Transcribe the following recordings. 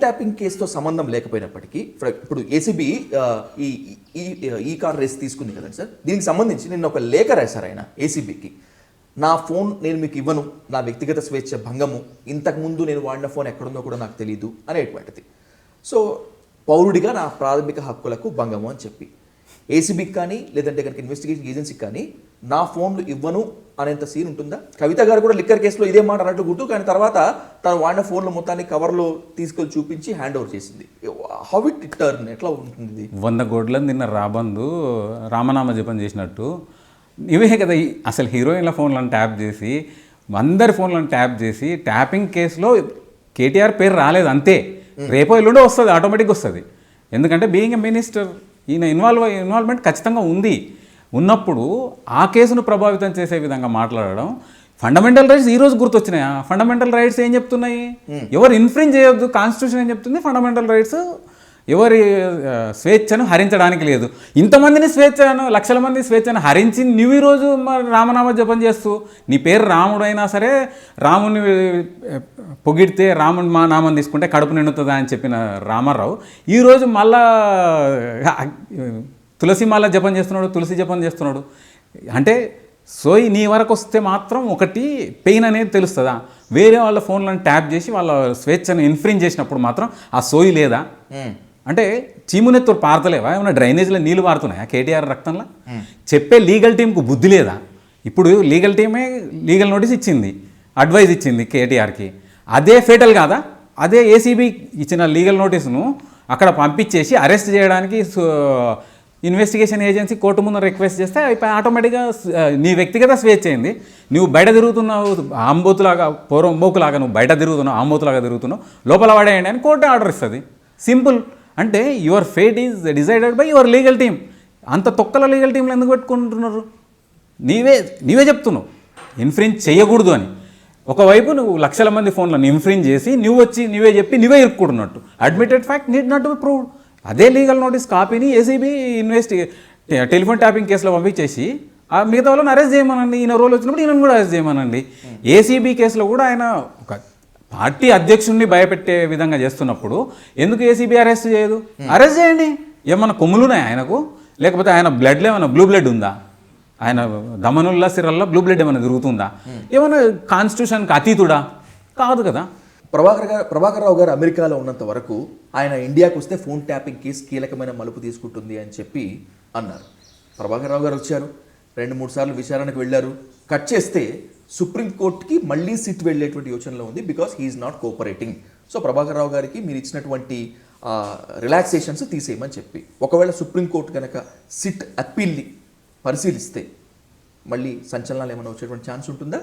Tapping కేసుతో సంబంధం లేకపోయినప్పటికీ ఇప్పుడు ఏసీబీ ఈ కార్ రేస్ తీసుకుంది కదండి సార్, దీనికి సంబంధించి నిన్న ఒక లేఖ రాశారు ఆయన ఏసీబీకి. నా ఫోన్ నేను మీకు ఇవ్వను, నా వ్యక్తిగత స్వేచ్ఛ భంగము, ఇంతకుముందు నేను వాడిన ఫోన్ ఎక్కడుందో కూడా నాకు తెలియదు అనేటువంటిది. సో పౌరుడిగా నా ప్రాథమిక హక్కులకు భంగము అని చెప్పి ఏసీబీకి కానీ లేదంటే కనుక ఇన్వెస్టిగేషన్ ఏజెన్సీకి కానీ నా ఫోన్లు ఇవ్వను అనేంత సీన్ ఉంటుందా? కవిత గారు కూడా లిక్కర్ కేసులో ఇదే మాట అన్నట్టు గుర్తు, కానీ తర్వాత తను వాడిన ఫోన్లు మొత్తాన్ని కవర్లో తీసుకొని చూపించి హ్యాండ్ ఓవర్ చేసింది. హౌ ఇట్ టర్న్, ఎట్లా ఉంటుంది? 100 కోట్లని నిన్న రాబందు రామనామ జపం చేసినట్టు ఇవే కదా అసలు హీరోయిన్ల ఫోన్లను ట్యాప్ చేసి అందరి ఫోన్లను ట్యాప్ చేసి ట్యాపింగ్ కేసులో కేటీఆర్ పేరు రాలేదు అంతే. రేపో ఎల్లుండో వస్తుంది, ఆటోమేటిక్గా వస్తుంది. ఎందుకంటే బీయింగ్ ఎ మినిస్టర్ ఈయన ఇన్వాల్వ్మెంట్ ఖచ్చితంగా ఉన్నప్పుడు ఆ కేసును ప్రభావితం చేసే విధంగా మాట్లాడడం. ఫండమెంటల్ రైట్స్ ఈ రోజు గుర్తొచ్చినాయా? ఫండమెంటల్ రైట్స్ ఏం చెప్తున్నాయి? ఎవరు ఇన్ఫ్రింజ్ చేయొద్దు, కాన్స్టిట్యూషన్ ఏం చెప్తుంది? ఫండమెంటల్ రైట్స్ ఎవరి స్వేచ్ఛను హరించడానికి లేదు. ఇంతమందిని స్వేచ్ఛను, లక్షల మంది స్వేచ్ఛను హరించి నువ్వు ఈరోజు రామనామ జపం చేస్తూ నీ పేరు రాముడైనా సరే రాముని పొగిడితే రాముని మా నామం తీసుకుంటే కడుపు నిండుతుందా అని చెప్పిన రామారావు ఈరోజు మళ్ళా తులసిమాల జపం చేస్తున్నాడు, తులసి జపం చేస్తున్నాడు. అంటే సోయి నీ వరకు వస్తే మాత్రం ఒకటి పెయిన్ అనేది తెలుస్తుందా? వేరే వాళ్ళ ఫోన్లను ట్యాప్ చేసి వాళ్ళ స్వేచ్ఛను ఇన్ఫ్రింజ్ చేసినప్పుడు మాత్రం ఆ సోయి లేదా? అంటే చీమునెత్తురు పారతలేవా? ఏమన్నా డ్రైనేజ్లో నీళ్ళు పారుతున్నాయా కేటీఆర్ రక్తంలో? చెప్పే లీగల్ టీంకు బుద్ధి లేదా? ఇప్పుడు లీగల్ టీమే లీగల్ నోటీస్ ఇచ్చింది, అడ్వైజ్ ఇచ్చింది కేటీఆర్కి. అదే ఫేటల్ కాదా? అదే ఏసీబీ ఇచ్చిన లీగల్ నోటీసును అక్కడ పంపించేసి అరెస్ట్ చేయడానికి ఇన్వెస్టిగేషన్ ఏజెన్సీ కోర్టు ముందు రిక్వెస్ట్ చేస్తే ఆటోమేటిక్గా నీ వ్యక్తిగత స్వేచ్ఛ అయింది. నువ్వు బయట తిరుగుతున్నావు ఆంబోతులాగా, పోరంబోకులాగా నువ్వు బయట తిరుగుతున్నావు, ఆంబోతులాగా తిరుగుతున్నావు, లోపల పడేయండి అని కోర్టు ఆర్డర్ ఇస్తుంది. సింపుల్. అంటే your fate is decided by your legal team. అంత తొక్కల లీగల్ టీంలు ఎందుకు పెట్టుకుంటున్నారు? నీవే చెప్తున్నావు ఇన్ఫ్రింజ్ చేయకూడదు అని. ఒకవైపు నువ్వు లక్షల మంది ఫోన్లను ఇన్ఫ్రింజ్ చేసి నువ్వే చెప్పి నువ్వే ఇరుక్కుంటున్నట్టు. Admitted fact need not be proved. అదే లీగల్ నోటీస్ కాపీని ఏసీబీ టెలిఫోన్ ట్యాపింగ్ కేసులో పంపించేసి మిగతా వాళ్ళని అరెస్ట్ చేయమనండి. ఈయన రోల్ వచ్చినప్పుడు ఈయన కూడా అరెస్ట్ చేయమనండి. ఏసీబీ కేసులో కూడా ఆయన ఒక పార్టీ అధ్యక్షుడిని భయపెట్టే విధంగా చేస్తున్నప్పుడు ఎందుకు ఏసీబీ అరెస్ట్ చేయదు? అరెస్ట్ చేయండి. ఏమన్నా కొమ్ములున్నాయి ఆయనకు? లేకపోతే ఆయన బ్లడ్లో ఏమైనా బ్లూ బ్లడ్ ఉందా? ఆయన దమనుల్లా సిరల్లా బ్లూ బ్లడ్ ఏమైనా తిరుగుతుందా? ఏమైనా కాన్స్టిట్యూషన్కి అతీతుడా? కాదు కదా. ప్రభాకర్ రావు గారు అమెరికాలో ఉన్నంత వరకు ఆయన ఇండియాకు వస్తే ఫోన్ ట్యాపింగ్ కేసు కీలకమైన మలుపు తీసుకుంటుంది అని చెప్పి అన్నారు. ప్రభాకర్ రావు గారు వచ్చారు, 2-3 సార్లు విచారణకు వెళ్ళారు. కట్ చేస్తే సుప్రీంకోర్టుకి మళ్ళీ సిట్ వెళ్ళేటువంటి యోచనలో ఉంది, because he is not cooperating. So Prabhakar Rao గారికి మీరు ఇచ్చినటువంటి రిలాక్సేషన్స్ తీసేయమని చెప్పి, ఒకవేళ సుప్రీంకోర్టు కనుక సిట్ అప్పీల్ని పరిశీలిస్తే మళ్ళీ సంచలనాలు ఏమైనా వచ్చేటువంటి ఛాన్స్ ఉంటుందా?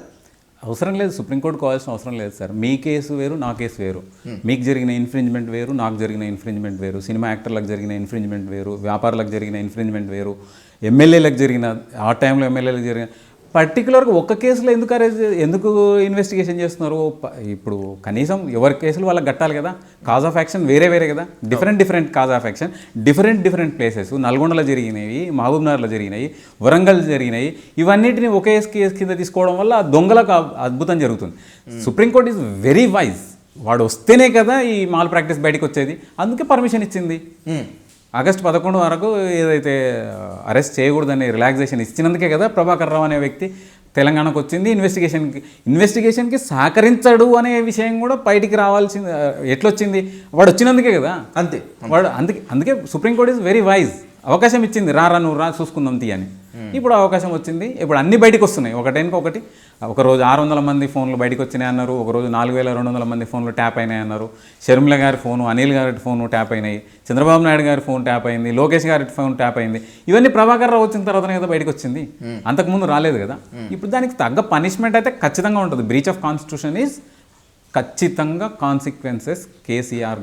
అవసరం లేదు, సుప్రీంకోర్టు కావాల్సిన అవసరం లేదు సార్. మీ కేసు వేరు, నా కేసు వేరు. మీకు జరిగిన ఇన్ఫ్రింజ్మెంట్ వేరు, నాకు జరిగిన ఇన్ఫ్రింజ్మెంట్ వేరు. సినిమా యాక్టర్లకు జరిగిన ఇన్ఫ్రింజ్మెంట్ వేరు, వ్యాపారులకు జరిగిన ఇన్ఫ్రింజ్మెంట్ వేరు, ఎమ్మెల్యేలకు జరిగిన, ఆ టైంలో ఎమ్మెల్యేలకు జరిగిన. పర్టికులర్గా ఒక్క కేసులో ఎందుకు ఇన్వెస్టిగేషన్ చేస్తున్నారు? ఇప్పుడు కనీసం ఎవరి కేసులు వాళ్ళకి కట్టాలి కదా. కాజ్ ఆఫ్ యాక్షన్ వేరే కదా, different cause of action, different places. నల్గొండలో జరిగినవి, మహబూబ్నగర్లో జరిగినాయి, వరంగల్ జరిగినాయి. ఇవన్నిటిని ఒకే కేసు కింద తీసుకోవడం వల్ల దొంగలకు అద్భుతం జరుగుతుంది. Supreme court is very wise. వాడు వస్తేనే కదా ఈ మాల్ ప్రాక్టీస్ బయటకు వచ్చేది. అందుకే పర్మిషన్ ఇచ్చింది. ఆగస్టు 11 వరకు ఏదైతే అరెస్ట్ చేయకూడదని రిలాక్సేషన్ ఇచ్చినందుకే కదా ప్రభాకర్ రావు అనే వ్యక్తి తెలంగాణకు వచ్చింది. ఇన్వెస్టిగేషన్కి సహకరించడు అనే విషయం కూడా బయటికి రావాల్సింది. ఎట్లొచ్చింది? వాడు వచ్చినందుకే కదా. అంతే. వాడు అందుకే సుప్రీంకోర్టు ఈజ్ వెరీ వైజ్. అవకాశం ఇచ్చింది, నువ్వు రా చూసుకుందాం అని. ఇప్పుడు అవకాశం వచ్చింది. ఇప్పుడు అన్నీ బయటకు వస్తున్నాయి ఒకటి. ఒకరోజు 600 మంది ఫోన్లు బయటకు వచ్చినాయి అన్నారు, ఒకరోజు 4200 మంది ఫోన్లు ట్యాప్ అయినాయి అన్నారు. షర్మిల గారి ఫోను, అనిల్ గారి ఫోను ట్యాప్ అయినాయి, చంద్రబాబు నాయుడు గారి ఫోన్ ట్యాప్ అయింది, లోకేష్ గారి ఫోన్ ట్యాప్ అయింది. ఇవన్నీ ప్రభాకర్ రావు వచ్చిన తర్వాతనే కదా బయటకు వచ్చింది, అంతకుముందు రాలేదు కదా. ఇప్పుడు దానికి తగ్గ పనిష్మెంట్ అయితే ఖచ్చితంగా ఉంటుంది. బ్రీచ్ ఆఫ్ కాన్స్టిట్యూషన్ ఈజ్ ఖచ్చితంగా కాన్సిక్వెన్సెస్. కేసీఆర్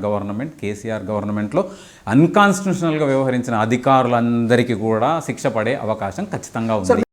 గవర్నమెంట్లో అన్కాన్స్టిట్యూషనల్గా వ్యవహరించిన అధికారులందరికీ కూడా శిక్ష పడే అవకాశం ఖచ్చితంగా ఉంది.